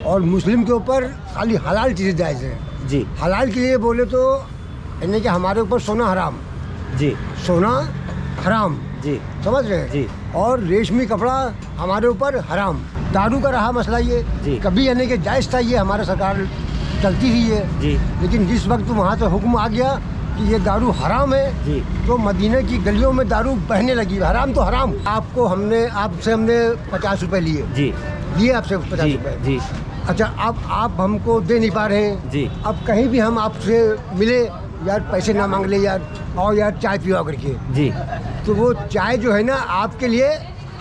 और मुस्लिम के ऊपर खाली हलाल चीज़ें जायज़ है जी। हलाल के लिए बोले तो यानी कि हमारे ऊपर सोना हराम जी सोना हराम जी समझ रहे हैं जी। और रेशमी कपड़ा हमारे ऊपर हराम। दारू का रहा मसला ये जी। कभी यानी कि जायज़ था, ये हमारे सरकार चलती ही है जी लेकिन जिस वक्त वहाँ से हुक्म आ गया कि ये दारू हराम है जी तो मदीने की गलियों में दारू बहने लगी। हराम तो हराम। आपको आपसे हमने 50 रुपए लिए जी आपसे 50 जी रुपए। जी अच्छा अब आप हमको दे नहीं पा रहे हैं जी। अब कहीं भी हम आपसे मिले यार पैसे ना मांग ले यार और यार चाय पियो करके, जी। तो वो चाय जो है ना आपके लिए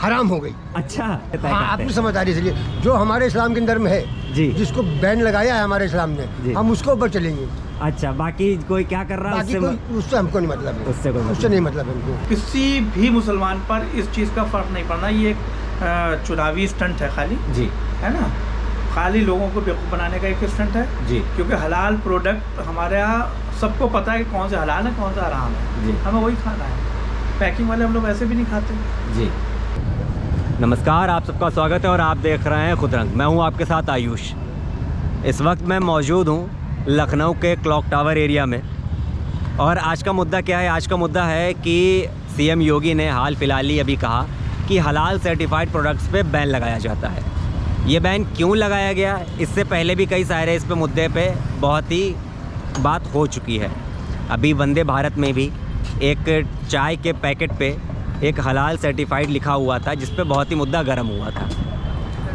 हराम हो गई। अच्छा हाँ आपकी समझदारी से लिए जो हमारे इस्लाम के अंदर में है जी। जिसको बैन लगाया है हमारे इस्लाम जी। ने हम उसके ऊपर चलेंगे। अच्छा बाकी कोई क्या कर रहा है बाकी कोई उससे हमको नहीं मतलब है। उससे नहीं मतलब हमको। किसी भी मुसलमान पर इस चीज़ का फ़र्क नहीं पड़ना। ये एक चुनावी स्टंट है खाली, जी है ना, खाली लोगों को बेवकूफ़ बनाने का एक स्टंट है जी। क्योंकि हलाल प्रोडक्ट हमारे यहाँ सबको पता है कि कौन सा हलाल है कौन सा हराम है जी। हमें वही खाना है। पैकिंग वाले हम लोग ऐसे भी नहीं खाते। जी। नमस्कार, आप सबका स्वागत है और आप देख रहे हैं खुद रंग। मैं हूं आपके साथ आयुष। इस वक्त मैं मौजूद हूं लखनऊ के क्लॉक टावर एरिया में और आज का मुद्दा क्या है? आज का मुद्दा है कि सीएम योगी ने हाल फिलहाल ही अभी कहा कि हलाल सर्टिफाइड प्रोडक्ट्स पे बैन लगाया जाता है। ये बैन क्यों लगाया गया? इससे पहले भी कई सारे इस पे मुद्दे पे बहुत ही बात हो चुकी है। अभी वंदे भारत में भी एक चाय के पैकेट पे एक हलाल सर्टिफाइड लिखा हुआ था जिस पे बहुत ही मुद्दा गर्म हुआ था।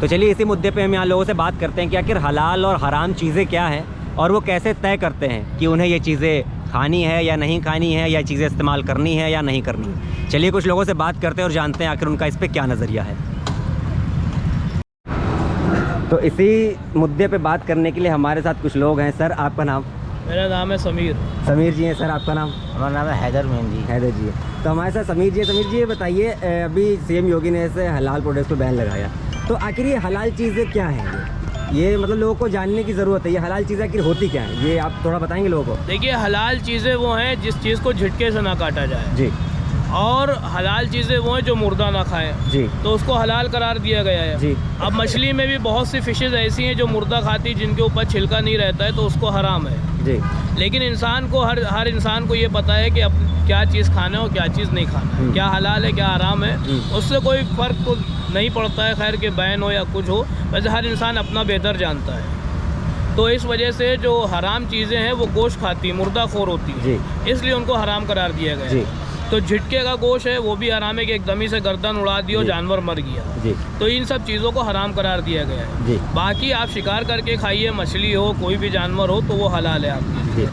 तो चलिए इसी मुद्दे पे हम यहाँ लोगों से बात करते हैं कि आखिर हलाल और हराम चीज़ें क्या हैं और वो कैसे तय करते हैं कि उन्हें ये चीज़ें खानी है या नहीं खानी है, या चीज़ें इस्तेमाल करनी है या नहीं करनी है। चलिए कुछ लोगों से बात करते हैं और जानते हैं आखिर उनका इस पर क्या नज़रिया है। तो इसी मुद्दे पे बात करने के लिए हमारे साथ कुछ लोग हैं। सर आपका नाम? मेरा नाम है समीर। समीर जी हैं। सर आपका नाम? हमारा नाम है हैदर मेहंदी। हैदर जी है। तो हमारे साथ समीर जी है। समीर जी ये बताइए, अभी सीएम योगी ने ऐसे हलाल प्रोडक्ट्स पे बैन लगाया, तो आखिर ये हलाल चीज़ें क्या हैं? ये मतलब लोगों को जानने की ज़रूरत है, ये हलाल चीज़ें आखिर होती क्या है, ये आप थोड़ा बताएंगे लोगों को? देखिए हलाल चीज़ें वो हैं जिस चीज़ को झटके से ना काटा जाए, जी। और हलाल चीज़ें वो हैं जो मुर्दा ना खाएं, जी। तो उसको हलाल करार दिया गया है। जी। अब मछली में भी बहुत सी फिशेज़ ऐसी हैं जो मुर्दा खाती, जिनके ऊपर छिलका नहीं रहता है, तो उसको हराम है। जी। लेकिन इंसान को हर इंसान को ये पता है कि अब क्या चीज़ खाना है और क्या चीज़ नहीं खाना है, क्या हलाल है क्या हराम है, उससे कोई फ़र्क तो नहीं पड़ता है। खैर के बैन हो या कुछ हो, वैसे हर इंसान अपना बेहतर जानता है। तो इस वजह से जो हराम चीज़ें हैं वो गोश्त खाती है, मुर्दा खोर होती है, इसलिए उनको हराम करार दिया गया है। तो झटके का गोश्त है वो भी हराम है कि एकदम से गर्दन उड़ा दी और जानवर मर गया, जी। तो इन सब चीज़ों को हराम करार दिया गया है। जी। बाकी आप शिकार करके खाइए, मछली हो कोई भी जानवर हो, तो वो हलाल है आपके लिए।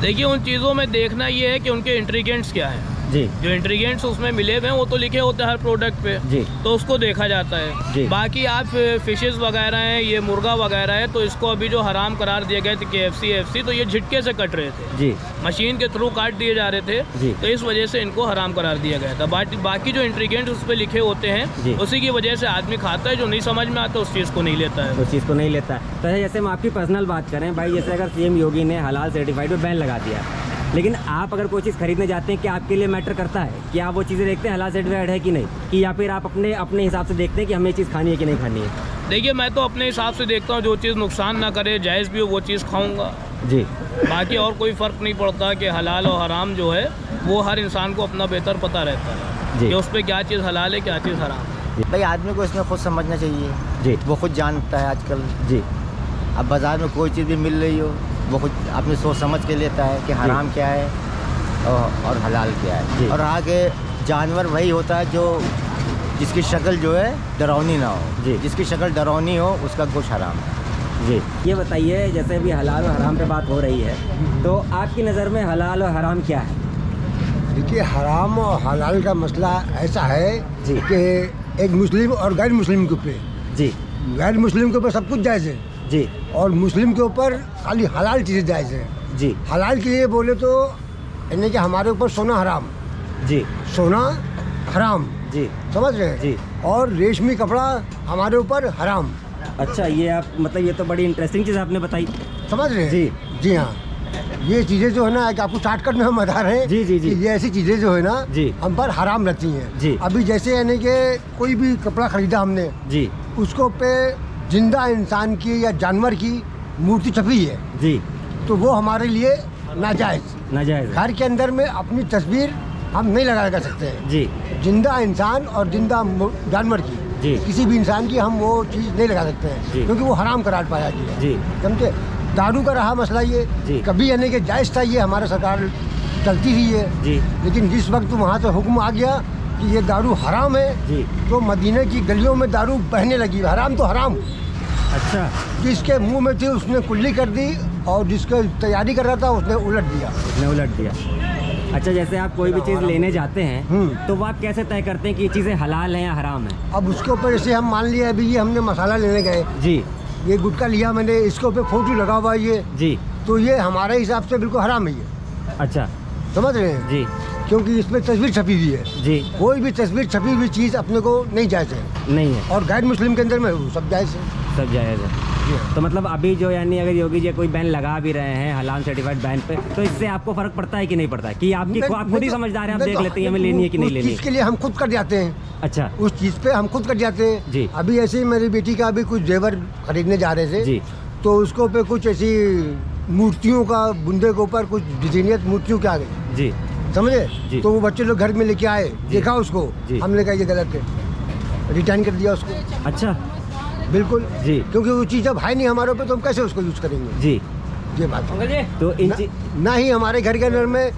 देखिए उन चीज़ों में देखना ये है कि उनके इंग्रेडिएंट्स क्या हैं। जी। जो इंग्रेडिएंट्स उसमें मिले हुए हैं वो तो लिखे होते हैं हर प्रोडक्ट पे, जी। तो उसको देखा जाता है। जी। बाकी आप फिशेस वगैरह हैं, ये मुर्गा वगैरह है, तो इसको अभी जो हराम करार दिए गए थे KFC तो ये झटके से कट रहे थे, जी। मशीन के थ्रू काट दिए जा रहे थे, जी। तो इस वजह से इनको हराम करार दिया गया था। बाकी जो इंग्रेडिएंट्स उस पर लिखे होते जी। हैं उसी की वजह से आदमी खाता है, जो नहीं समझ में आता उस चीज़ को नहीं लेता है। उस चीज़ को नहीं लेता है। तो जैसे हम आपकी पर्सनल बात करें भाई, जैसे अगर सीएम योगी ने हलाल सर्टिफाइड पे बैन लगा दिया, लेकिन आप अगर कोई चीज़ खरीदने जाते हैं, क्या आपके लिए मैटर करता है कि आप वो चीज़ें देखते हैं हलाल सर्टिफाइड है कि नहीं, कि या फिर आप अपने हिसाब से देखते हैं कि हमें ये चीज़ खानी है कि नहीं खानी है? देखिए मैं तो अपने हिसाब से देखता हूँ, जो चीज़ नुकसान ना करे, जायज़ भी हो, वो चीज़ खाऊंगा। जी। बाकी और कोई फ़र्क नहीं पड़ता कि हलाल और हराम जो है वो हर इंसान को अपना बेहतर पता रहता है जी। कि उस पर क्या चीज़ हलाल है क्या चीज़ हराम है। भाई आदमी को इसमें खुद समझना चाहिए। जी। वो खुद जानता है आजकल। जी। अब बाज़ार में कोई चीज़ भी मिल रही हो, वो खुद अपनी सोच समझ के लेता है कि हराम क्या है और हलाल क्या जी। है। और आगे जानवर वही होता है जो जिसकी शक्ल जो है डरावनी ना हो। जी। जिसकी शक्ल डरावनी हो उसका गोश्त हराम है। जी। ये बताइए, जैसे अभी हलाल और हराम पे बात हो रही है, तो आपकी नज़र में हलाल और हराम क्या है? देखिए हराम और हलाल का मसला ऐसा है जी। कि एक मुस्लिम और गैर मुस्लिम के ऊपर, जी। गैर मुस्लिम के ऊपर सब कुछ जायज़ है जी। और मुस्लिम के ऊपर खाली हलाल चीज़ें जायज़ है। जी। हलाल के लिए बोले तो यानी कि हमारे ऊपर सोना हराम, जी। सोना हराम, जी। समझ रहे हैं? जी। और रेशमी कपड़ा हमारे ऊपर हराम। अच्छा, ये आप मतलब ये तो बड़ी इंटरेस्टिंग चीज़ आपने बताई। समझ रहे हैं? जी। जी हाँ, ये चीज़ें जो है ना कि आपको शॉर्टकट में हम बता रहे हैं। जी जी जी। कि ये ऐसी चीज़ें जो है ना जी। हम पर हराम लगती हैं। जी। अभी जैसे यानी कि कोई भी कपड़ा खरीदा हमने, जी। उसको पे जिंदा इंसान की या जानवर की मूर्ति छपी है जी, तो वो हमारे लिए नाजायज़। नाजायज़ है। घर के अंदर में अपनी तस्वीर हम नहीं लगा सकते हैं। जी जिंदा इंसान और जिंदा जानवर की जी। किसी भी इंसान की हम वो चीज़ नहीं लगा सकते हैं जी। क्योंकि वो हराम करार पाया गया जी। समझे। दारू का रहा मसला ये जी। कभी यानी कि जायज़ था, ये हमारा सरकार चलती थी ये, जी लेकिन जिस वक्त वहाँ से हुक्म आ गया कि ये दारू हराम है जी। तो मदीने की गलियों में दारू बहने लगी। हराम तो हराम, अच्छा, जिसके मुंह में थी उसने कुल्ली कर दी और जिसके तैयारी कर रहा था उसने उलट दिया। उसने उलट दिया। अच्छा, जैसे आप कोई भी चीज़ लेने जाते हैं तो वो आप कैसे तय करते हैं कि ये चीज़ें हलाल हैं या हराम हैं? अब उसके ऊपर जैसे हम मान लिया अभी ये हमने मसाला लेने गए, जी ये गुटखा लिया मैंने, इसके ऊपर फोटो लगा हुआ है ये, जी। तो ये हमारे हिसाब से बिल्कुल हराम है ये, अच्छा समझ रहे हैं जी क्योंकि इसमें तस्वीर छपी हुई है। जी। कोई भी तस्वीर छपी हुई चीज़ अपने को नहीं जायज़ है नहीं है, और गैर मुस्लिम के अंदर में वो सब जायज़ है। सब जायज़ है। तो मतलब अभी जो यानी अगर योगी जी कोई बैन लगा भी रहे हैं हलाल सर्टिफाइड बैन पे, तो इससे आपको फर्क पड़ता है कि नहीं पड़ता है कि आपकी आप खुद ही समझदार हैं, आप देख लेते हैं हमें लेनी है कि नहीं लेनी इसके लिए हम खुद कर जाते हैं, अच्छा उस चीज़ पे हम खुद कर जाते हैं जी। अभी ऐसे ही मेरी बेटी का अभी कुछ जेवर खरीदने जा रहे थे जी। तो उसको पे कुछ ऐसी मूर्तियों का बुंदे के ऊपर कुछ डिजाइनियत मूर्तियों के आ गई, जी समझे। जी। तो वो बच्चे लोग घर में लेके आए, देखा उसको, जी। हमने कहा ये गलत है, रिटर्न कर दिया उसको। अच्छा बिल्कुल जी। क्योंकि वो चीज़ अब है नहीं हमारे ऊपर तो हम कैसे उसको यूज़ करेंगे, जी। ये बात है। तो इन ना ही हमारे घर के अंदर में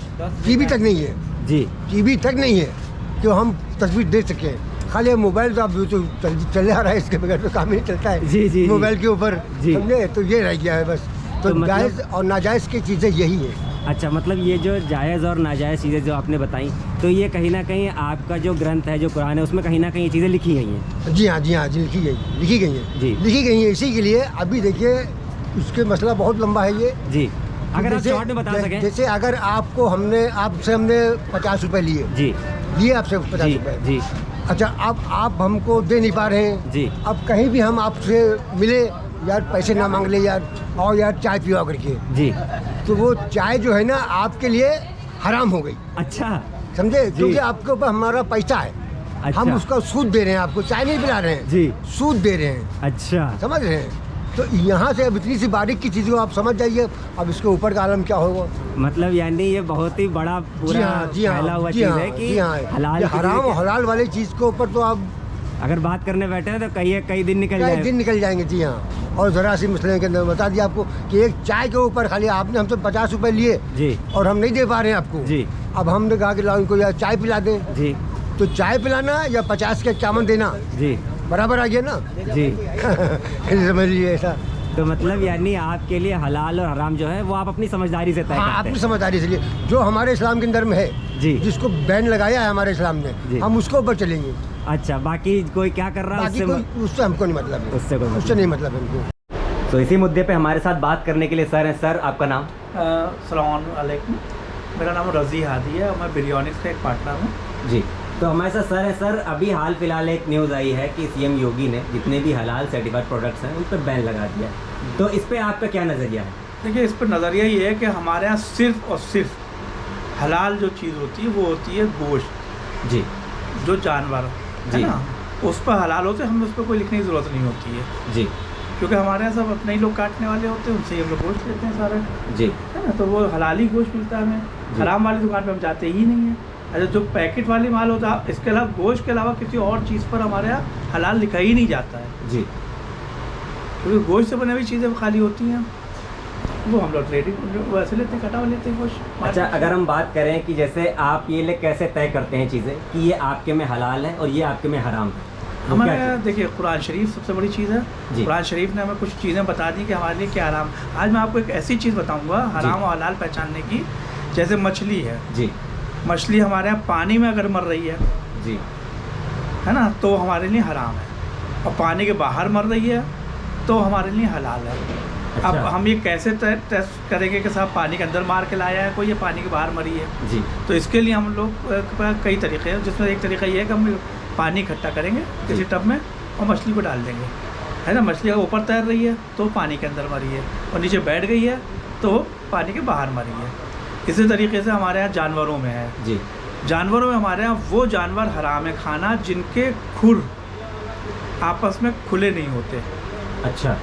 टीवी तक नहीं है, जी टीवी तक नहीं है कि हम तस्वीर देख सकें। खाली मोबाइल तो अब तो चले आ रहा है, इसके बगैर तो काम ही नहीं चलता है। जी, जी, मोबाइल के ऊपर जी। समझे, तो ये रह गया है बस। तो मतलब- जायज़ और नाजायज़ की चीज़ें यही है। अच्छा, मतलब ये जो जायज़ और नाजायज़ चीज़ें जो आपने बताई, तो ये कहीं ना कहीं आपका जो ग्रंथ है जो कुरान है उसमें कहीं ना कहीं ये चीज़ें लिखी गई हैं। जी हाँ, जी हाँ, जी लिखी गई है जी। लिखी गई है इसी के लिए। अभी देखिए उसके मसला बहुत लंबा है ये। जी, अगर आप जैसे- शॉर्ट में बता सकें। जैसे अगर आपको हमने 50 रुपए लिए, जी लिए आपसे 50 जी रुपए, जी अच्छा अब आप हमको दे नहीं पा रहे हैं जी। अब कहीं भी हम आपसे मिले, यार पैसे ना मांग ले यार, और यार चाय पियो करके, जी। तो वो चाय जो है ना आपके लिए हराम हो गई, अच्छा समझे, क्योंकि आपके ऊपर हमारा पैसा है। अच्छा। हम उसका सूद दे रहे हैं, आपको चाय नहीं पिला रहे हैं जी। सूद दे रहे हैं, अच्छा, समझ रहे हैं। तो यहाँ से अब इतनी सी बारीक की चीज़ों आप समझ जाइए, अब इसके ऊपर का आलम क्या होगा। मतलब यानी ये बहुत ही बड़ा पूरा फैला हुआ चीज़ है कि हलाल ये की हराम चीज़ें और हलाल वाली चीज़ के ऊपर तो आप अगर बात करने बैठे हैं तो कई दिन निकल कई जाए। दिन निकल जाएंगे। जी हाँ, और ज़रा सी मसले के अंदर बता दिया आपको कि एक चाय के ऊपर खाली आपने हमसे 50 रुपए लिए जी और हम नहीं दे पा रहे हैं आपको। जी। अब हमने कहा कि लाओ इनको यार चाय पिला दें, जी तो चाय पिलाना या 50 के चावल देना जी बराबर आ गया ना। जी। समझ लीजिए ऐसा। तो मतलब यानी आपके लिए हलाल और हराम जो है वो आप अपनी समझदारी से तय हाँ, करते अपनी हैं। समझदारी से लिए जो हमारे इस्लाम के अंदर में है, जी। जिसको बैन लगाया है हमारे इस्लाम जी। ने, हम उसके ऊपर चलेंगे। अच्छा, बाकी कोई क्या कर रहा है बाकी कोई उससे हमको नहीं मतलब है, उससे कोई मतलब उससे नहीं मतलब है हमको। तो इसी मुद्दे पे हमारे साथ बात करने के लिए सर हैं। सर, आपका नाम? अस्सलाम वालेकुम, मेरा नाम रज़ी हादी है और मैं बिरयानीज़ का एक पार्टनर हूँ। जी। तो हमारे साथ सर है। सर, अभी हाल फिलहाल एक न्यूज़ आई है कि सीएम योगी ने जितने भी हलाल सर्टिफाइड प्रोडक्ट्स हैं उन पर बैन लगा दिया, तो इस पे आपका क्या नज़रिया है? देखिए, इस पर नज़रिया ये है कि हमारे यहाँ सिर्फ़ और सिर्फ हलाल जो चीज़ होती है वो होती है गोश्त, जी जो जानवर जी। है ना, उस पर हलाल होते हैं, हमें उस पर कोई लिखने की ज़रूरत नहीं होती है, जी क्योंकि हमारे यहाँ सब अपने ही लोग काटने वाले होते हैं, उनसे ही हम लोग गोश्त लेते हैं सारे, जी है ना, तो वो हलाल ही गोश्त मिलता है हमें। जी। हराम वाली दुकान पे हम जाते ही नहीं हैं। अच्छा, जो पैकेट वाली माल होता है, इसके अलावा गोश्त के अलावा किसी और चीज़ पर हमारे यहाँ हलाल लिखा ही नहीं जाता है, जी। क्योंकि गोश्त से बनी हुई चीज़ें खाली होती हैं, वो हम लोग रेडी वैसे लेते हैं, कटा हुआ लेते हैं गोश्त। अच्छा, अगर हम बात करें कि जैसे आप ये ले कैसे तय करते हैं चीज़ें कि ये आपके में हलाल है और ये आपके में हराम है, वो हमारे क्या यहाँ देखिए कुरान शरीफ सबसे बड़ी चीज़ है। जी। कुरान शरीफ ने हमें कुछ चीज़ें बता दी कि हमारे लिए क्या हराम। आज मैं आपको एक ऐसी चीज़ बताऊंगा हराम और हलाल पहचानने की, जैसे मछली है। जी मछली हमारे यहाँ पानी में अगर मर रही है जी है ना, तो हमारे लिए हराम है, और पानी के बाहर मर रही है तो हमारे लिए हलाल है। अब अच्छा। हम ये कैसे टेस्ट करेंगे कि साहब पानी के अंदर मार के लाया है कोई, ये पानी के बाहर मरी है? जी तो इसके लिए हम लोग के पास कई तरीके हैं, जिसमें एक तरीका ये है कि हम पानी इकट्ठा करेंगे किसी टब में और मछली को डाल देंगे, है ना। मछली अगर ऊपर तैर रही है तो पानी के अंदर मरी है, और नीचे बैठ गई है तो पानी के बाहर मरी है। इसी तरीके से हमारे यहाँ जानवरों में है। जी जानवरों में हमारे यहाँ वो जानवर हराम है खाना जिनके खुर आपस में खुले नहीं होते, अच्छा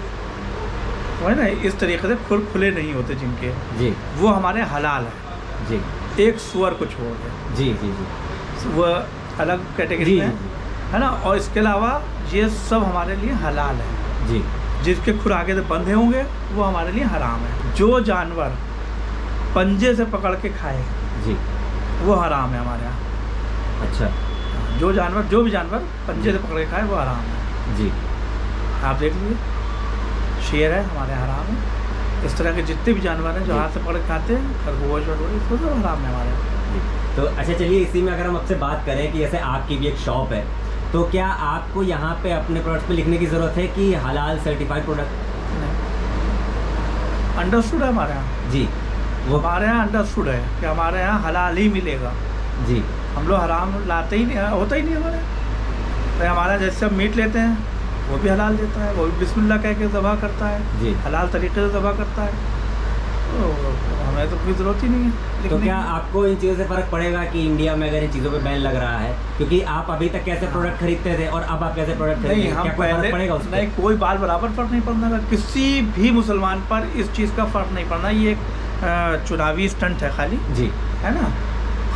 वो है ना इस तरीके से खुले नहीं होते जिनके, जी वो हमारे हलाल है। जी एक सुअर को छोड़ के जी जी जी वो अलग कैटेगरी जी में है ना। और इसके अलावा ये सब हमारे लिए हलाल है। जी जिसके खुर आगे से बंधे होंगे वो हमारे लिए हराम है। जो जानवर पंजे से पकड़ के खाए जी वो हराम है हमारे यहाँ। अच्छा जो भी जानवर पंजे से पकड़ के खाए वो हराम है। जी आप देख लीजिए, शेर है हमारे यहाँ हराम है। इस तरह के जितने भी जानवर हैं जो जी। हाथ से पकड़ के खाते हैं, खरगोश वगैरह, इसको सब हराम है हमारे यहाँ। जी। तो अच्छा चलिए, इसी में अगर हम आपसे बात करें कि जैसे आपकी भी एक शॉप है, तो क्या आपको यहाँ पे अपने प्रोडक्ट्स पे लिखने की ज़रूरत है कि हलाल सर्टिफाइड प्रोडक्ट? अंडरस्टूड है हमारे यहाँ। जी वो हमारे यहाँ अंडरस्टूड है कि हमारे यहाँ हलाल ही मिलेगा। जी हम लोग हराम लाते ही नहीं, होता ही नहीं हमारे यहाँ। तो हमारा जैसे हम मीट लेते हैं वो भी हलाल देता है, वो भी बिस्मिल्लाह कह के ज़बह करता है, जी हलाल तरीके से ज़बह करता है। तो हमें तो कोई ज़रूरत ही नहीं है तो लिखने क्या की। आपको इन चीज़ों से फ़र्क पड़ेगा कि इंडिया में अगर इन चीज़ों पे बैन लग रहा है? क्योंकि आप अभी तक कैसे प्रोडक्ट खरीदते थे और अब आप कैसे प्रोडक्ट खरीदते नहीं, हैं, हम क्या कोई फर्क पहले पड़ेगा उस नहीं, पर? कोई बाल बराबर फर्क नहीं पड़ना है किसी भी मुसलमान पर। इस चीज़ का फ़र्क नहीं पड़ना। ये एक चुनावी स्टंट है खाली, जी है ना।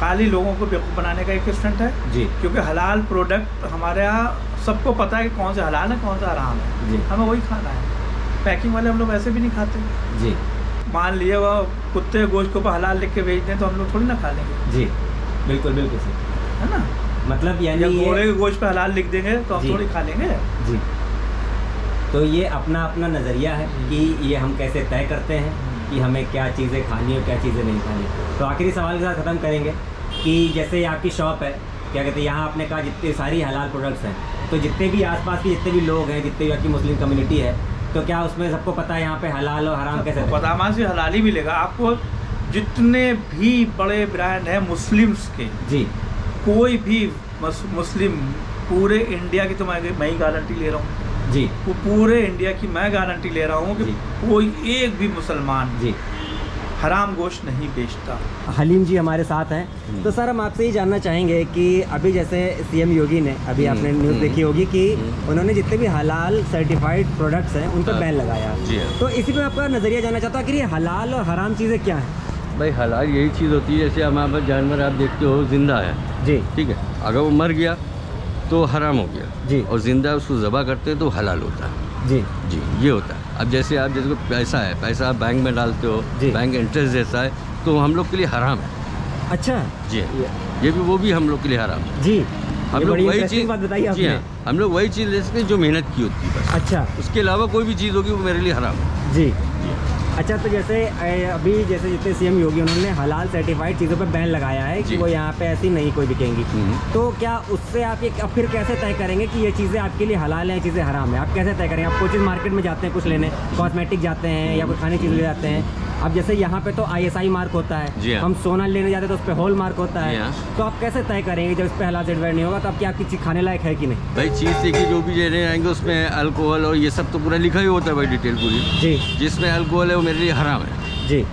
खाली लोगों को बेवकूफ़ बनाने का एक स्टंट है। जी क्योंकि हलाल प्रोडक्ट हमारे यहाँ सबको पता है कि कौन से हलाल है कौन सा हराम है। जी हमें वही खाना है। पैकिंग वाले हम लोग वैसे भी नहीं खाते। जी मान लिए वो कुत्ते के गोश्त के ऊपर हलाल लिख के भेज दें तो हम लोग थोड़ी ना खा लेंगे, जी बिल्कुल बिल्कुल सही। है ना। मतलब यानी या घोड़े ये के गोश्त पे हलाल लिख देंगे तो हम जी। थोड़ी खा लेंगे। जी, तो ये अपना अपना नज़रिया है कि ये हम कैसे तय करते हैं कि हमें क्या चीज़ें खानी और क्या चीज़ें नहीं खानी। तो आखिरी सवाल के साथ ख़त्म करेंगे कि जैसे ये आपकी शॉप है, क्या कहते हैं, यहाँ आपने कहा जितनी सारी हलाल प्रोडक्ट्स हैं, तो जितने भी आसपास के जितने भी लोग हैं, जितने भी आपकी मुस्लिम कम्युनिटी है, तो क्या उसमें सबको पता है यहाँ पे हलाल और हराम कैसे? बदामा से हलाल ही मिलेगा आपको। जितने भी बड़े ब्रांड हैं मुस्लिम्स के, जी कोई भी मुस्लिम पूरे इंडिया की, तो मैं ही गारंटी ले रहा हूँ, जी वो पूरे इंडिया की मैं गारंटी ले रहा हूँ कि जी। कोई एक भी मुसलमान जी हराम गोश्त नहीं बेचता। हलीम जी हमारे साथ हैं। तो सर हम आपसे ये जानना चाहेंगे कि अभी जैसे सीएम योगी ने, अभी आपने न्यूज़ देखी होगी कि उन्होंने जितने भी हलाल सर्टिफाइड प्रोडक्ट्स हैं उन पर बैन लगाया। जी हाँ। तो इसी में आपका नज़रिया जानना चाहता हूँ कि ये हलाल और हराम चीज़ें क्या हैं? भाई हलाल यही चीज़ होती है, जैसे हमारे पास जानवर आप देखते हो जिंदा है, जी ठीक है, अगर वो मर गया तो हराम हो गया, जी। और ज़िंदा उसको ज़बह करते हैं तो हलाल होता है। जी जी, ये होता है। अब जैसे आप जैसे पैसा है, पैसा आप बैंक में डालते हो, जी। बैंक इंटरेस्ट देता है, तो हम लोग के लिए हराम है। अच्छा जी, ये भी वो भी हम लोग के लिए हराम है। जी, हम ये लोग बड़ी वही इंटरेस्टिंग चीज़, बात बताई जी आपने। हाँ, हम लोग वही चीज़ ले सकते हैं जो मेहनत की होती है बस। अच्छा उसके अलावा कोई भी चीज़ होगी वो मेरे लिए हराम है। जी। अच्छा, तो जैसे अभी जैसे जितने सीएम योगी उन्होंने हलाल सर्टिफाइड चीज़ों पे बैन लगाया है कि जी। वो यहाँ पे ऐसी नहीं कोई बिकेंगी, तो क्या उससे आप ये अब फिर कैसे तय करेंगे कि ये चीज़ें आपके लिए हलाल हैं, ये चीज़ें हराम है? आप कैसे तय करेंगे? आप कोई चीज़ मार्केट में जाते हैं कुछ लेने, कॉस्मेटिक जाते हैं या कोई खाने की चीज़ ले जाते हैं, अब जैसे यहाँ पे तो ISI मार्क होता जी है, हाँ। हम सोना लेने जाते हैं तो उस पर हॉल मार्क होता जी है, हाँ। तो आप कैसे तय करेंगे जब इस पर हलाल सर्टिफाइड नहीं होगा तो आपकी आपकी चीज़ खाने लायक है कि नहीं? भाई चीज़ देखिए, जो भी लेने आएंगे उसमें अल्कोहल और ये सब तो पूरा लिखा ही होता है भाई, डिटेल पूरी। जी जिसमें अल्कोहल है वो मेरे लिए हराम है। जी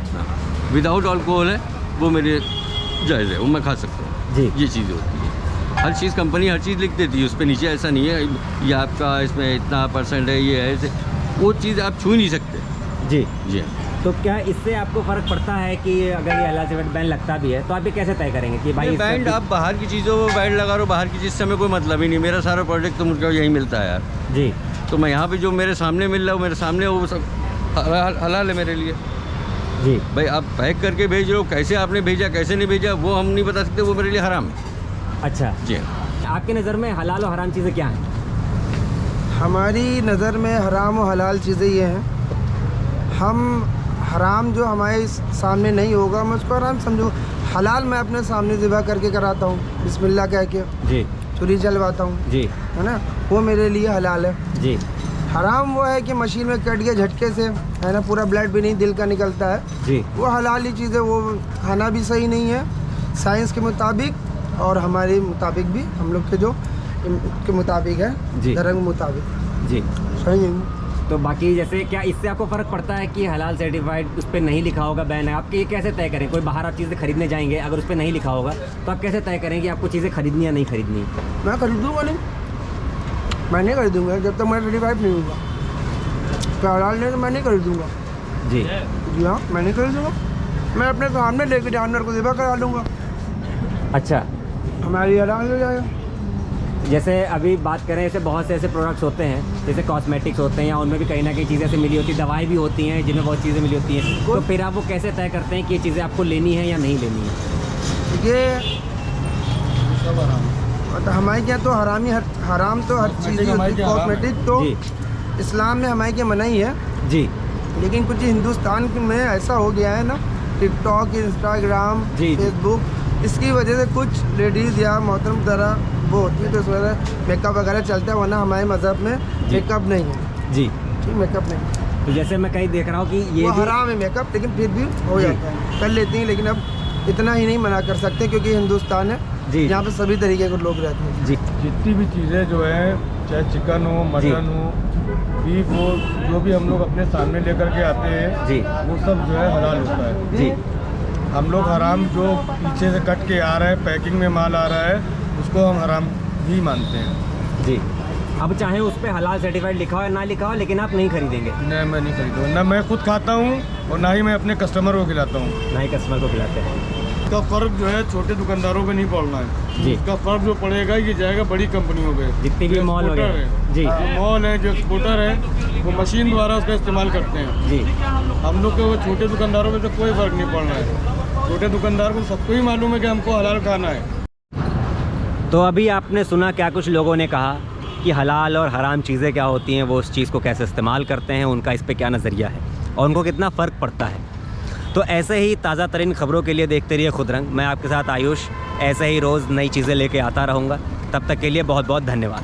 विदाउट अल्कोहल है वो मेरे लिए जायज़ है, वो मैं खा सकता हूँ। जी ये चीज़ें होती है। हर चीज़ कंपनी हर चीज़ लिख देती है, उस पर नीचे ऐसा नहीं है ये आपका इसमें इतना % है, ये है ऐसे, वो चीज़ आप छू ही नहीं सकते। जी। जी, तो क्या इससे आपको फ़र्क पड़ता है कि अगर ये हलाल सर्टिफाइड बैन लगता भी है तो आप ये कैसे तय करेंगे कि भाई ये इस पर बैंड आप बाहर की चीज़ों में बैंड लगा रहे हो, बाहर की चीज़ से हमें कोई मतलब ही नहीं। मेरा सारा प्रोडक्ट तो मुझको यहीं मिलता है यार, जी तो मैं यहाँ पे जो मेरे सामने मिल रहा है वो मेरे सामने वो सब हलाल है मेरे लिए। जी भाई आप पैक करके भेज रहे हो, कैसे आपने भेजा कैसे नहीं भेजा वो हम नहीं बता सकते, वो मेरे लिए हराम है। अच्छा, जी हाँ। आपकी नज़र में हलाल और हराम चीज़ें क्या हैं? हमारी नज़र में हराम और हलाल चीज़ें ये हैं, हम हराम जो हमारे सामने नहीं होगा मैं उसको हराम समझूँ। हलाल मैं अपने सामने ज़िबा करके कराता हूँ बिस्मिल्लाह कह के, जी छुरी चलवाता हूँ, जी है ना, वो मेरे लिए हलाल है। जी हराम वो है कि मशीन में कट के झटके से, है ना, पूरा ब्लड भी नहीं दिल का निकलता है, जी वो हलाल ही चीज़ है। वो खाना भी सही नहीं है साइंस के मुताबिक और हमारे मुताबिक भी, हम लोग के जो के मुताबिक है, जी। धर्म के मुताबिक जी। सही नहीं। तो बाकी जैसे क्या इससे आपको फ़र्क पड़ता है कि हलाल सर्टिफाइड उस पर नहीं लिखा होगा, बैन है, आप ये कैसे तय करें? कोई बाहर आप चीज़ें खरीदने जाएंगे, अगर उस पर नहीं लिखा होगा तो आप कैसे तय करें कि आपको चीज़ें खरीदनी या नहीं खरीदनी? मैं खरीदूँगा नहीं, मैं नहीं खरीदूँगा जब तक मैं 35 नहीं होगा। क्या हलाल नहीं तो मैं नहीं खरीदूँगा। जी जी हाँ, मैं नहीं खरीदूँगा। मैं अपने सामने लेके जानवर को ज़िबा करा लूँगा, अच्छा। हमारी हलाल हो जाएगा। जैसे अभी बात करें, ऐसे बहुत से ऐसे प्रोडक्ट्स होते हैं जैसे कॉस्मेटिक्स होते हैं या उनमें भी कहीं ना कहीं चीज़ें ऐसे मिली होती हैं, दवाई भी होती हैं जिनमें बहुत चीज़ें मिली होती हैं, तो फिर आप वो कैसे तय करते हैं कि ये चीज़ें आपको लेनी है या नहीं लेनी है? ये तो हमारे क्या तो हराम तो हर चीज़ होती है। कॉस्मेटिक तो जी इस्लाम में हमारे क्या मना ही है, जी लेकिन कुछ हिंदुस्तान में ऐसा हो गया है ना, टिकटॉक, इंस्टाग्राम, जी, जी। फेसबुक, इसकी वजह से कुछ लेडीज़ या मोहतरम तरह वो होती है, तो इस वजह से मेकअप वगैरह चलता है, वरना हमारे मज़हब में मेकअप नहीं है। जी। ठीक, मेकअप नहीं। तो जैसे मैं कहीं देख रहा हूँ कि ये वो भी हराम है मेकअप, लेकिन फिर भी हो जी। जाता है, कर लेती हैं, लेकिन अब इतना ही नहीं मना कर सकते क्योंकि हिंदुस्तान है, जी यहाँ पे सभी तरीके के लोग रहते हैं। जी जितनी भी चीज़ें जो है, चाहे चिकन हो, मटन हो, बीफ हो, जो भी हम लोग अपने सामने लेकर के आते हैं जी वो सब जो है हलाल होता है। जी हम लोग हराम जो पीछे से कट के आ रहा है, पैकिंग में माल आ रहा है, उसको हम हराम ही मानते हैं। जी। अब चाहे उस पर हलाल सर्टिफाइड लिखा हो या ना लिखा हो, लेकिन आप नहीं खरीदेंगे? नहीं, मैं नहीं खरीदूँगा, ना मैं खुद खाता हूँ और ना ही मैं अपने कस्टमर को खिलाता हूँ। ना ही कस्टमर को खिलाते हैं। इसका फ़र्क जो है छोटे दुकानदारों पे नहीं पड़ना है, जी। इसका फ़र्क जो पड़ेगा ये जाएगा बड़ी कंपनियों पे, जितनी भी जो मॉल एक्सपोर्टर वगैरह। है, जी। जो मॉल है, जो एक्सपोर्टर है, वो मशीन द्वारा उसका इस्तेमाल करते हैं। जी हम लोग के वो छोटे दुकानदारों में तो कोई फ़र्क नहीं पड़ना है। छोटे दुकानदार को सबको ही मालूम है कि हमको हलाल खाना है। तो अभी आपने सुना क्या कुछ लोगों ने कहा कि हलाल और हराम चीज़ें क्या होती हैं, वो उस चीज़ को कैसे इस्तेमाल करते हैं, उनका इस पे क्या नज़रिया है और उनको कितना फ़र्क पड़ता है। तो ऐसे ही ताज़ा तरीन ख़बरों के लिए देखते रहिए खुद रंग। मैं आपके साथ आयुष ऐसे ही रोज़ नई चीज़ें लेके आता रहूँगा। तब तक के लिए बहुत बहुत धन्यवाद।